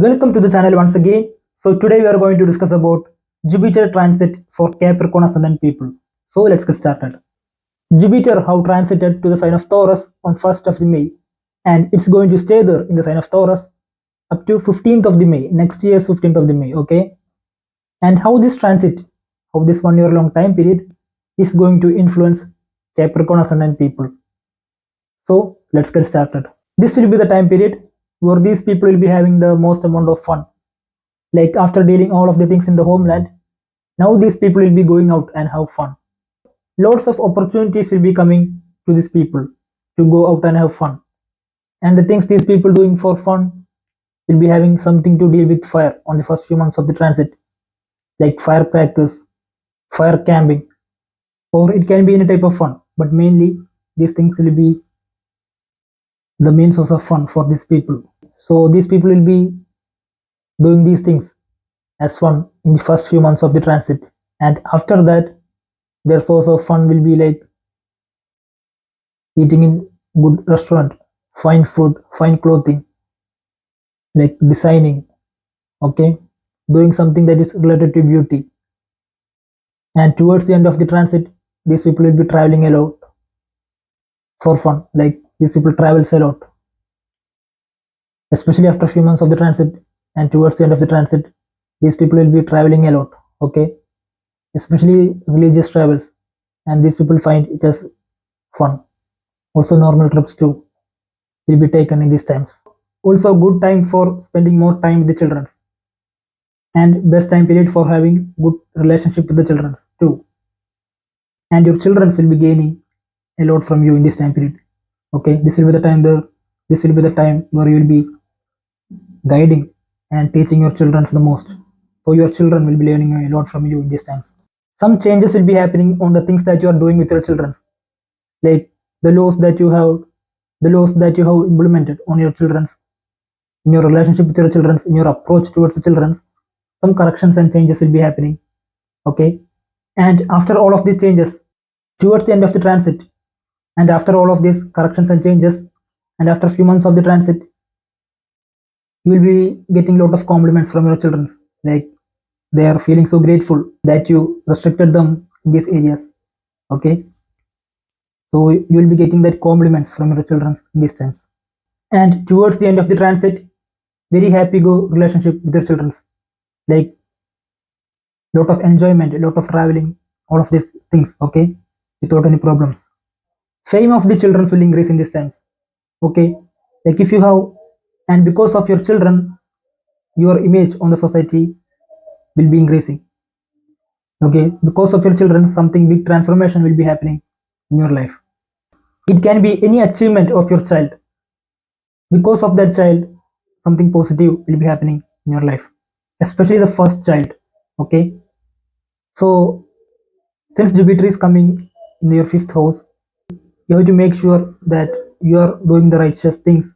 Welcome to the channel once again. So today we are going to discuss about Jupiter transit for Capricorn ascendant people. So let's get started. Jupiter have transited to the sign of Taurus on 1st of the May, and it's going to stay there in the sign of Taurus up to 15th of the May, next year's 15th of the May, okay? And how this transit, how this 1 year long time period is going to influence Capricorn ascendant people. So let's get started. This will be the time period where these people will be having the most amount of fun. Like after dealing all of the things in the homeland, now these people will be going out and have fun. Lots of opportunities will be coming to these people to go out and have fun. And the things these people doing for fun will be having something to deal with fire on the first few months of the transit, like firecrackers, fire camping, or it can be any type of fun. But mainly these things will be the main source of fun for these people. So these people will be doing these things as fun in the first few months of the transit, and after that their source of fun will be like eating in good restaurant, fine food, fine clothing, like designing, okay, doing something that is related to beauty. And towards the end of the transit, these people will be traveling a lot for fun. Like these people travels a lot, especially after a few months of the transit, and towards the end of the transit, these people will be traveling a lot, okay, especially religious travels, and these people find it as fun. Also normal trips too will be taken in these times. Also good time for spending more time with the children, and best time period for having good relationship with the children too. And your children will be gaining a lot from you in this time period. Okay, this will be the time where you will be guiding and teaching your children the most. So your children will be learning a lot from you in these times. Some changes will be happening on the things that you are doing with your children, like the laws that you have the laws that you have implemented on your children, in your relationship with your children, in your approach towards the children. Some corrections and changes will be happening, okay? And after all of these changes, towards the end of the transit, and after all of these corrections and changes, and after a few months of the transit, you will be getting a lot of compliments from your children, like they are feeling so grateful that you restricted them in these areas, okay? So you will be getting that compliments from your children in these times. And towards the end of the transit, very happy go relationship with your children, like lot of enjoyment, a lot of traveling, all of these things, okay, without any problems. Fame of the children will increase in these times, okay, like if you have, and because of your children, your image on the society will be increasing, okay, because of your children, something big transformation will be happening in your life. It can be any achievement of your child. Because of that child, something positive will be happening in your life, especially the first child, okay. So since Jupiter is coming in your fifth house, you have to make sure that you are doing the righteous things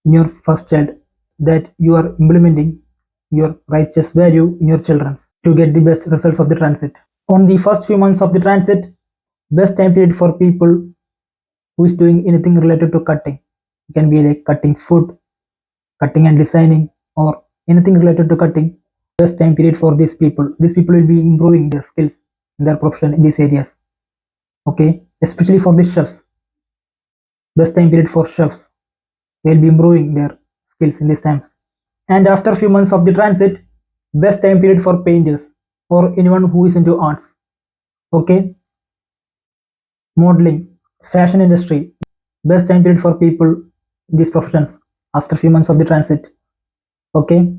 in your first child, that you are implementing your righteous value in your children to get the best results of the transit. On the first few months of the transit, best time period for people who is doing anything related to cutting. It can be like cutting food, cutting and designing, or anything related to cutting. Best time period for these people. These people will be improving their skills in their profession in these areas. Okay, especially for the chefs. Best time period for chefs. They'll be improving their skills in these times. And after a few months of the transit, best time period for painters or anyone who is into arts. Okay, modeling, fashion industry. Best time period for people in these professions after a few months of the transit. Okay,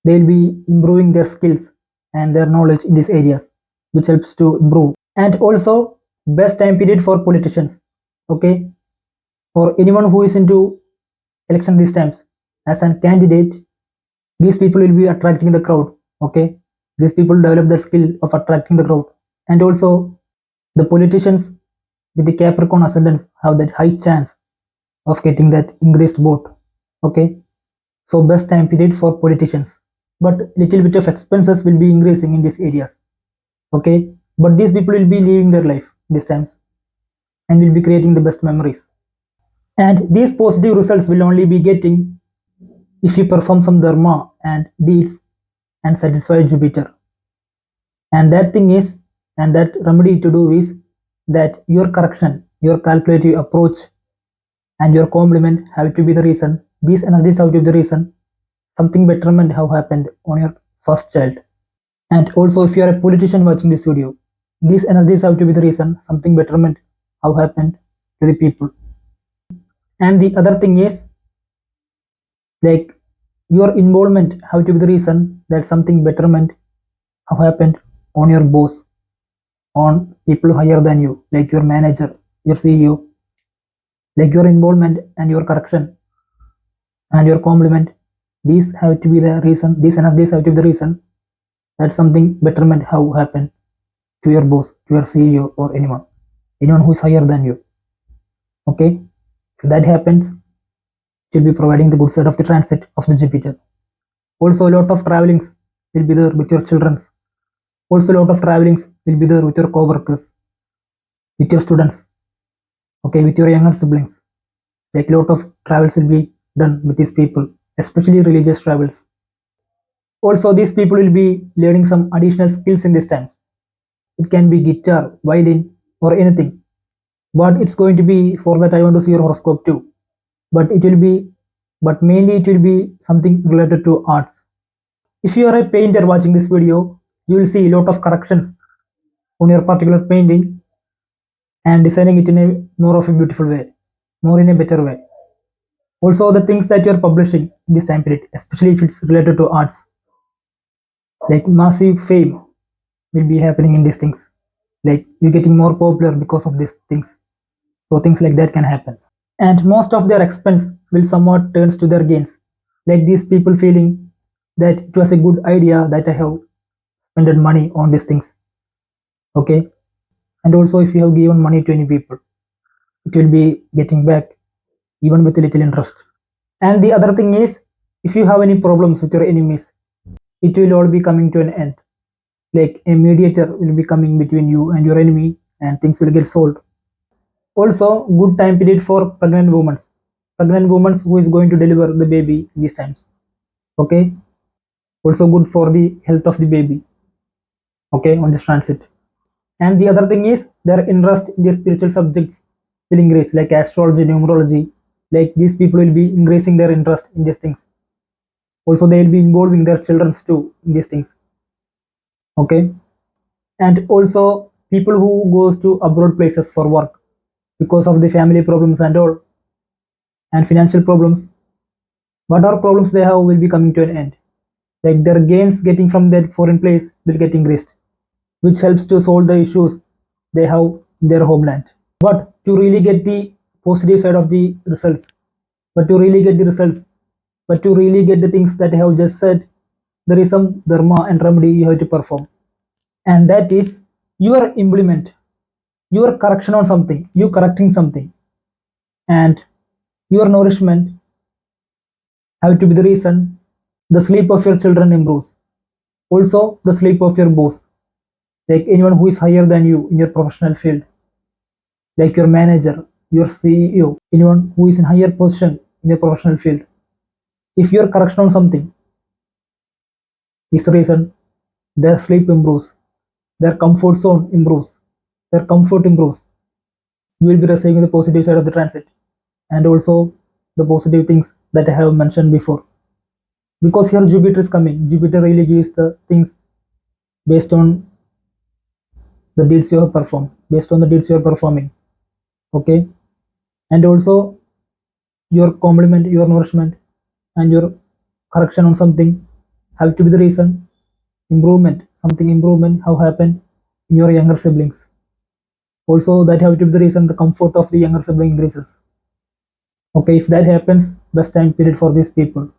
they'll be improving their skills and their knowledge in these areas, which helps to improve. And also best time period for politicians, okay, for anyone who is into election these times as a candidate. These people will be attracting the crowd, okay, these people develop the skill of attracting the crowd. And also the politicians with the Capricorn ascendant have that high chance of getting that increased vote, okay. So best time period for politicians, but little bit of expenses will be increasing in these areas, okay, but these people will be living their life these times and will be creating the best memories. And these positive results will only be getting if you perform some dharma and deeds and satisfy Jupiter. And that thing is, and that remedy to do is that your correction, your calculative approach, and your compliment have to be the reason. These energies have to be the reason something betterment have happened on your first child. And also, if you are a politician watching this video, these energies have to be the reason something betterment have happened to the people. And the other thing is, like, your involvement have to be the reason that something betterment have happened on your boss, on people higher than you, like your manager, your CEO, like your involvement and your correction and your compliment. These have to be the reason. These energies have to be the reason that something betterment have happened to your boss, to your CEO, or anyone who is higher than you. Okay, if that happens, it will be providing the good side of the transit of the Jupiter. Also, a lot of travelings will be there with your childrens. Also, a lot of travelings will be there with your co-workers, with your students. Okay, with your younger siblings. Like a lot of travels will be done with these people, especially religious travels. Also, these people will be learning some additional skills in these times. It can be guitar, violin, or anything. But it's going to be for that I want to see your horoscope too. But it will be, but mainly it will be something related to arts. If you are a painter watching this video, you will see a lot of corrections on your particular painting and designing it in a more of a beautiful way, more in a better way. Also, the things that you're publishing in this time period, especially if it's related to arts, like massive fame will be happening in these things. Like you're getting more popular because of these things. So things like that can happen. And most of their expense will somewhat turns to their gains. Like these people feeling that it was a good idea that I have spent money on these things. Okay. And also if you have given money to any people, it will be getting back even with a little interest. And the other thing is, if you have any problems with your enemies, it will all be coming to an end. Like a mediator will be coming between you and your enemy, and things will get solved. Also, good time period for pregnant women. Pregnant women who is going to deliver the baby these times. Okay. Also good for the health of the baby. Okay, on this transit. And the other thing is their interest in the spiritual subjects will increase, like astrology, numerology. Like these people will be increasing their interest in these things. Also, they will be involving their children too in these things. Okay, and also people who goes to abroad places for work because of the family problems and all, and financial problems. Whatever problems they have will be coming to an end. Like their gains getting from that foreign place will get increased, which helps to solve the issues they have in their homeland. But to really get the positive side of the results, but to really get the results, but to really get the things that I have just said, there is some dharma and remedy you have to perform. And that is your implement, your correction on something, you correcting something, and your nourishment have to be the reason the sleep of your children improves. Also, the sleep of your boss, like anyone who is higher than you in your professional field, like your manager, your CEO, anyone who is in higher position in your professional field. If your correction on something is the reason, their sleep improves, their comfort zone improves, their comfort improves. You will be receiving the positive side of the transit and also the positive things that I have mentioned before. Because here Jupiter is coming, Jupiter really gives the things based on the deeds you have performed, based on the deeds you are performing. Okay, and also your compliment, your nourishment, and your correction on something have to be the reason improvement, something improvement have happened in your younger siblings. Also, that have to be the reason the comfort of the younger sibling increases. Okay, if that happens, best time period for these people.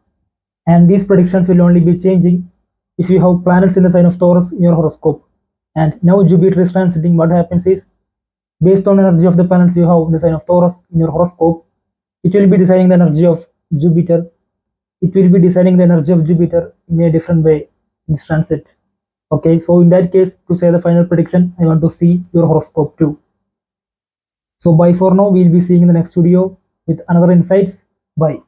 And these predictions will only be changing if you have planets in the sign of Taurus in your horoscope. And now Jupiter is transiting. What happens is, based on energy of the planets you have in the sign of Taurus in your horoscope, it will be deciding the energy of Jupiter. It will be deciding the energy of Jupiter in a different way in this transit. Okay, so in that case, to say the final prediction, I want to see your horoscope too. So bye for now. We'll be seeing in the next video with another insights. Bye.